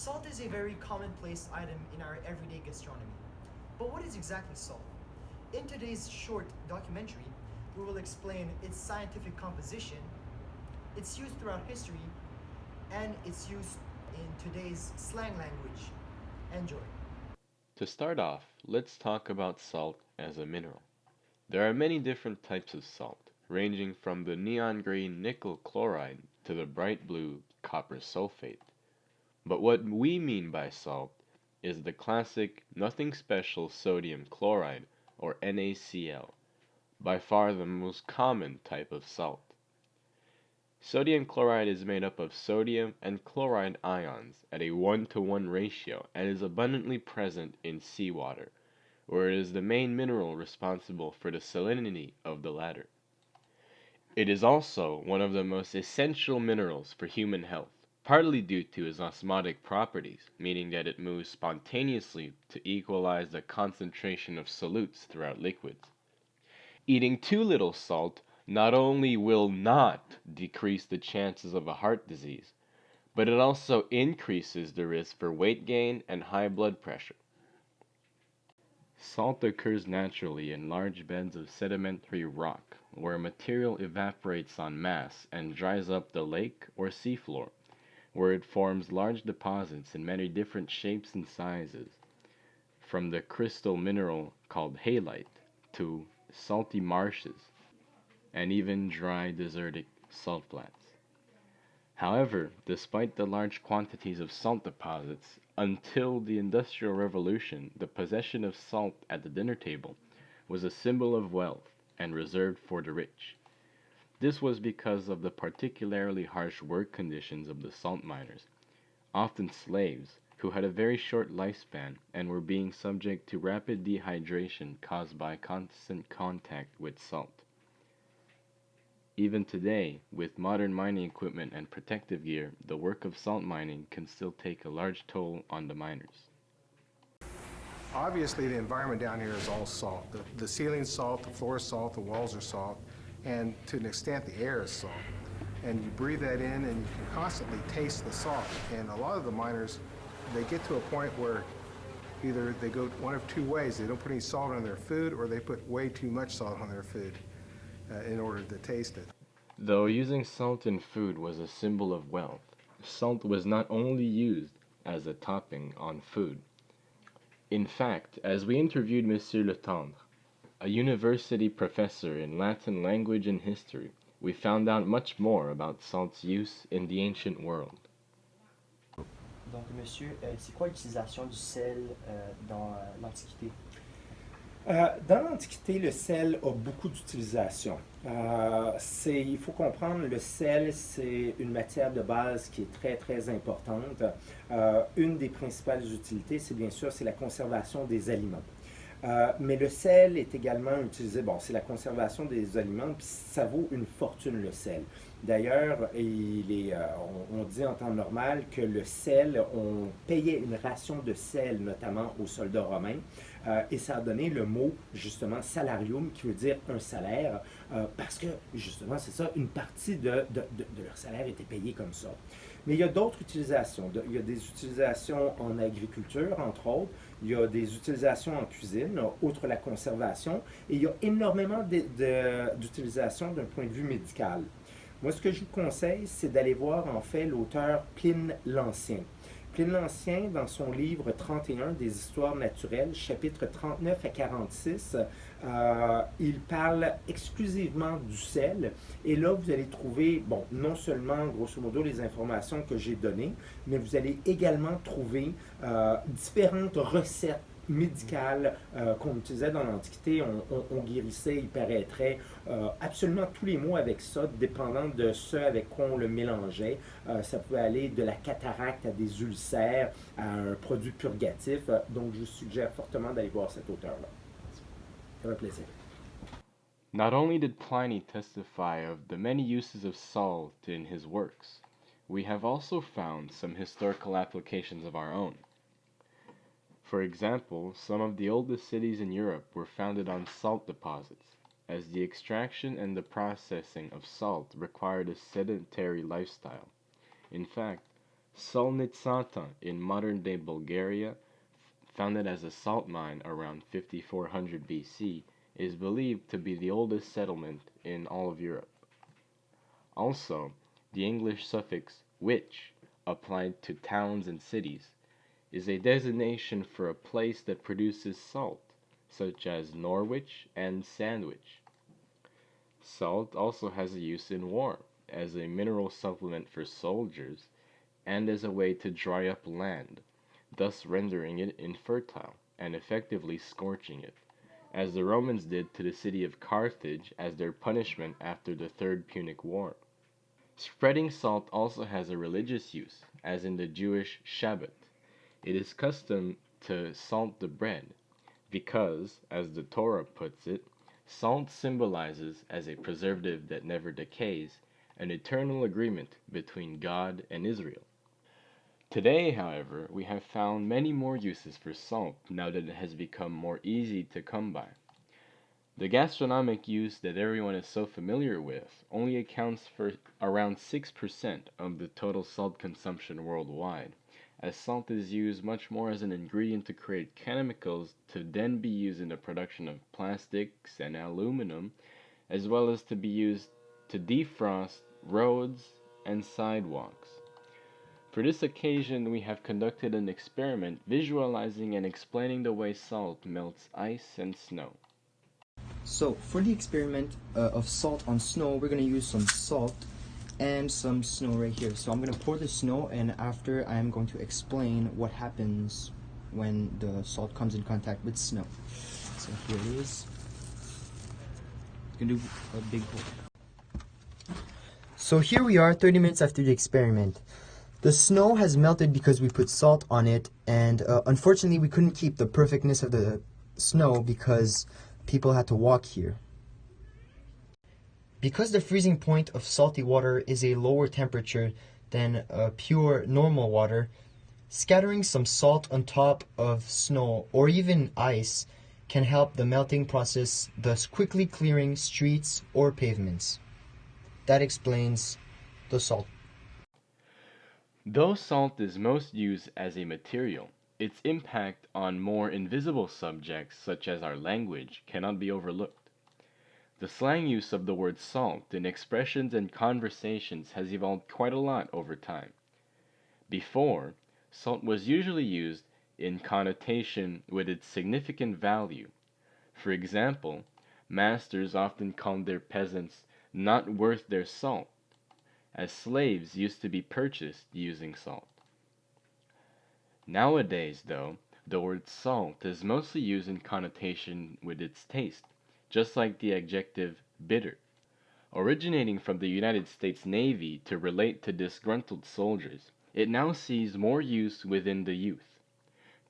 Salt is a very commonplace item in our everyday gastronomy. But what is exactly salt? In today's short documentary, we will explain its scientific composition, its use throughout history, and its use in today's slang language. Enjoy. To start off, let's talk about salt as a mineral. There are many different types of salt, ranging from the neon green nickel chloride to the bright blue copper sulfate. But what we mean by salt is the classic nothing special sodium chloride, or NaCl, by far the most common type of salt. Sodium chloride is made up of sodium and chloride ions at a 1-to-1 ratio and is abundantly present in seawater, where it is the main mineral responsible for the salinity of the latter. It is also one of the most essential minerals for human health, partly due to its osmotic properties, meaning that it moves spontaneously to equalize the concentration of solutes throughout liquids. Eating too little salt not only will not decrease the chances of a heart disease, but it also increases the risk for weight gain and high blood pressure. Salt occurs naturally in large beds of sedimentary rock, where material evaporates en masse and dries up the lake or seafloor, where it forms large deposits in many different shapes and sizes, from the crystal mineral called halite to salty marshes and even dry desertic salt flats. However, despite the large quantities of salt deposits, until the Industrial Revolution, the possession of salt at the dinner table was a symbol of wealth and reserved for the rich. This was because of the particularly harsh work conditions of the salt miners, often slaves, who had a very short lifespan and were being subject to rapid dehydration caused by constant contact with salt. Even today, with modern mining equipment and protective gear, the work of salt mining can still take a large toll on the miners. Obviously, the environment down here is all salt. The ceiling's salt, the floor is salt, the walls are salt, and to an extent, the air is salt. And you breathe that in, and you can constantly taste the salt. And a lot of the miners, they get to a point where either they go one of two ways. They don't put any salt on their food, or they put way too much salt on their food in order to taste it. Though using salt in food was a symbol of wealth, salt was not only used as a topping on food. In fact, as we interviewed Monsieur Letendre, a university professor in Latin language and history, we found out much more about salt's use in the ancient world. Donc, monsieur, c'est quoi l'utilisation du sel dans l'Antiquité? Dans l'Antiquité, le sel a beaucoup d'utilisation. Il faut comprendre, le sel, c'est une matière de base qui est très, très importante. Une des principales utilités, c'est bien sûr, c'est la conservation des aliments. Mais le sel est également utilisé, bon, c'est la conservation des aliments, puis ça vaut une fortune le sel. D'ailleurs, on dit en temps normal que le sel, on payait une ration de sel, notamment aux soldats romains, et ça a donné le mot, justement, salarium, qui veut dire un salaire, parce que, justement, c'est ça, une partie de leur salaire était payée comme ça. Mais il y a d'autres utilisations. Il y a des utilisations en agriculture, entre autres. Il y a des utilisations en cuisine, outre la conservation. Et il y a énormément d'utilisations d'un point de vue médical. Moi, ce que je vous conseille, c'est d'aller voir, en fait, l'auteur Pline l'Ancien. Pline l'Ancien, dans son livre 31 des histoires naturelles, chapitres 39 à 46, il parle exclusivement du sel. Et là, vous allez trouver, bon, non seulement, grosso modo, les informations que j'ai données, mais vous allez également trouver différentes recettes médicales qu'on utilisait dans l'Antiquité. On guérissait, il paraîtrait, absolument tous les maux avec ça, dépendant de ce avec quoi on le mélangeait. Ça pouvait aller de la cataracte à des ulcères, à un produit purgatif. Donc, je vous suggère fortement d'aller voir cet auteur-là. Ça fait plaisir. Not only did Pliny testify of the many uses of salt in his works, we have also found some historical applications of our own. For example, some of the oldest cities in Europe were founded on salt deposits, as the extraction and the processing of salt required a sedentary lifestyle. In fact, Solnitsata in modern-day Bulgaria, founded as a salt mine around 5400 BC, is believed to be the oldest settlement in all of Europe. Also, the English suffix "wich," applied to towns and cities, is a designation for a place that produces salt, such as Norwich and Sandwich. Salt also has a use in war, as a mineral supplement for soldiers, and as a way to dry up land, thus rendering it infertile and effectively scorching it, as the Romans did to the city of Carthage as their punishment after the Third Punic War. Spreading salt also has a religious use, as in the Jewish Shabbat. It is custom to salt the bread, because, as the Torah puts it, salt symbolizes, as a preservative that never decays, an eternal agreement between God and Israel. Today, however, we have found many more uses for salt now that it has become more easy to come by. The gastronomic use that everyone is so familiar with only accounts for around 6% of the total salt consumption worldwide, as salt is used much more as an ingredient to create chemicals to then be used in the production of plastics and aluminum, as well as to be used to defrost roads and sidewalks. For this occasion, we have conducted an experiment visualizing and explaining the way salt melts ice and snow. So for the experiment of salt on snow, we're going to use some salt and some snow right here. So I'm going to pour the snow, and after I'm going to explain what happens when the salt comes in contact with snow. So here it is. I'm going to do a big hole. So here we are 30 minutes after the experiment. The snow has melted because we put salt on it, and unfortunately we couldn't keep the perfectness of the snow because people had to walk here. Because the freezing point of salty water is a lower temperature than pure normal water, scattering some salt on top of snow or even ice can help the melting process, thus quickly clearing streets or pavements. That explains the salt. Though salt is most used as a material, its impact on more invisible subjects such as our language cannot be overlooked. The slang use of the word salt in expressions and conversations has evolved quite a lot over time. Before, salt was usually used in connotation with its significant value. For example, masters often called their peasants not worth their salt, as slaves used to be purchased using salt. Nowadays, though, the word salt is mostly used in connotation with its taste, just like the adjective bitter, originating from the United States Navy to relate to disgruntled soldiers. It now sees more use within the youth.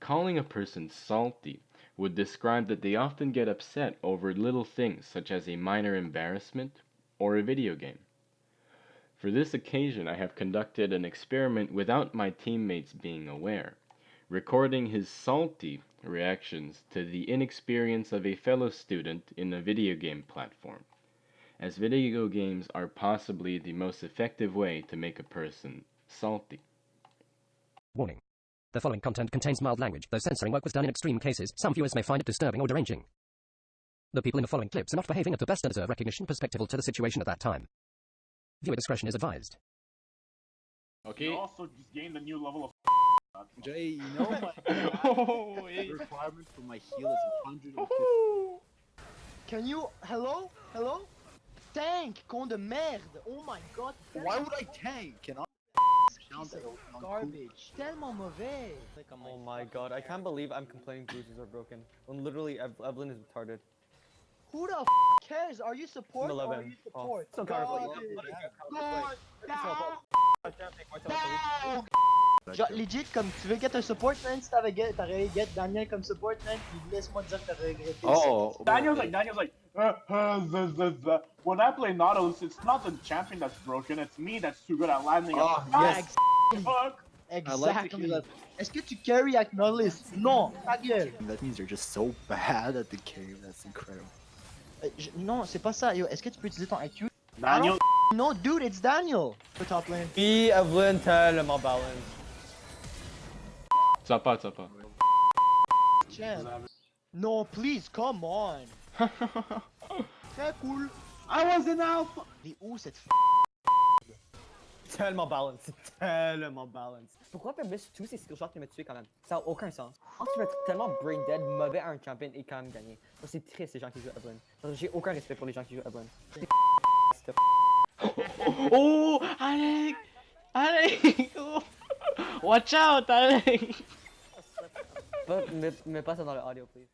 Calling a person salty would describe that they often get upset over little things such as a minor embarrassment or a video game. For this occasion, I have conducted an experiment without my teammates being aware, recording his salty reactions to the inexperience of a fellow student in a video game platform, as video games are possibly the most effective way to make a person salty. Warning. The following content contains mild language, though censoring work was done in extreme cases. Some viewers may find it disturbing or deranging. The people in the following clips are not behaving at the best and deserve recognition perspectival to the situation at that time. Viewer discretion is advised. Okay. You also just gained a new level of Jay, you know my the requirement for my heal is 150. Can you... Hello? Hello? Tank, con de merde! Oh my god! Why would I tank? Can I? Piece of garbage. Tellement mauvais. Oh my god, I can't believe I'm complaining bruises are broken. When literally Evelyn is retarded. Who the cares? Are you support or are you support? So Legit, comme tu veux get un support, man, si t'aurais get Daniel comme support, man, puis laisse-moi dire que t'as regretté. Oh, Daniel's like, when I play Nautilus, it's not the champion that's broken, it's me that's too good at landing. Oh, yes. Fuck. Exactly. Est-ce que tu carry avec Nautilus? Non, ta gueule. that means you're just so bad at the game. That's incredible. Non, c'est pas ça. Yo, est-ce que tu peux utiliser ton IQ? Daniel. No, dude, it's Daniel. For top lane. Evelyn tellement balance. T'as pas. Champ. No, please, come on. Très cool. I was an alpha. Elle est où cette Tellement balance, c'est tellement balance. Pourquoi faire miss tous ces skillshots qui me tué quand même? Ça a aucun sens. Je pense que tu vas être tellement brain dead, mauvais à un champion et quand même gagner. C'est triste les gens qui jouent Evelyn. J'ai aucun respect pour les gens qui jouent Evelyn. Oh, Alec! Alec! Oh. Watch out, Alec! Mais pas ça dans le audio, please.